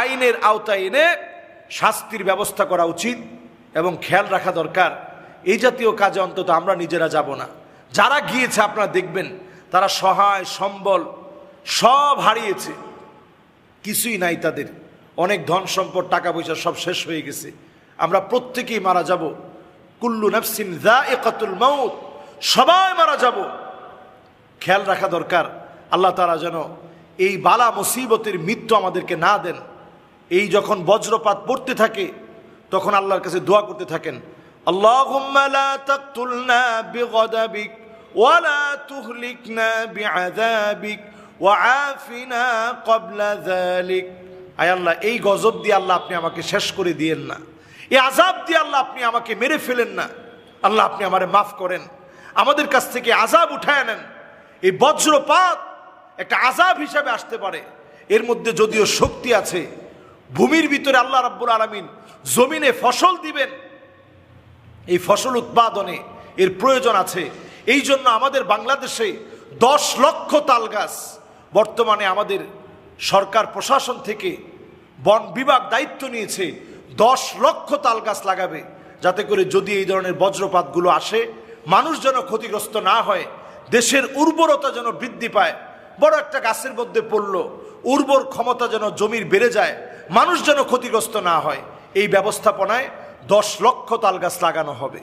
আইনের আওতায় এনে শাস্তির ব্যবস্থা করা উচিত এবং খেয়াল রাখা দরকার এই জাতীয় কাজে অন্তত আমরা নিজেরা যাব না। যারা গিয়েছে আপনারা দেখবেন তারা সহায় সম্বল সব হারিয়েছে, কিছুই নাই তাদের, অনেক ধন সম্পদ টাকা পয়সা সব শেষ হয়ে গেছে। আমরা প্রত্যেকেই মারা যাব, কুল্লু নাফসিন যায়িকাতুল মাউত, সবাই মারা যাব। খেয়াল রাখা দরকার আল্লাহ তাআলা যেন এই বালা মুসিবতের মৃত্যু আমাদেরকে না দেন। এই যখন বজ্রপাত পড়তে থাকে তখন আল্লাহর কাছে দোয়া করতে থাকেন, আল্লাহুম্মা লা তাকতুলনা বিগাদাবিক ওয়া লা তুহলিকনা বিআযাবিক ওয়া আফিনা ক্বাবলা যালিক। আয় আল্লাহ, এই গজব দিয়ে আল্লাহ আপনি আমাকে শেষ করে দিয়েন না, এই আযাব দিয়ে আল্লাহ আপনি আমাকে মেরে ফেলেন না। আল্লাহ আপনি আমারে মাফ করেন, আমাদের কাছ থেকে আযাব উঠায় নেন। এই বজ্রপাত একটা আযাব হিসাবে আসতে পারে, এর মধ্যে যদিও শক্তি আছে। ভূমির ভিতরে আল্লাহ রাব্বুল আলামিন জমিনে ফসল দিবেন, এই ফসল উৎপাদনে এর প্রয়োজন আছে। এই জন্য আমাদের বাংলাদেশে 10 লক্ষ তাল গাছ বর্তমানে আমাদের সরকার প্রশাসন থেকে বন বিভাগ দায়িত্ব নিয়েছে, 10 লক্ষ তাল গাছ লাগাবে, যাতে করে যদি এই ধরনের বজ্রপাতগুলো আসে মানুষ যেন ক্ষতিগ্রস্ত না হয়, দেশের উর্বরতা যেন বৃদ্ধি পায়। বড় একটা গাছের মধ্যে পড়লো, উর্বর ক্ষমতা যেন জমির বেড়ে যায়, মানুষ যেন ক্ষতিগ্রস্ত না হয়। এই ব্যবস্থাপনায় 10 লক্ষ তাল গাছ লাগানো হবে।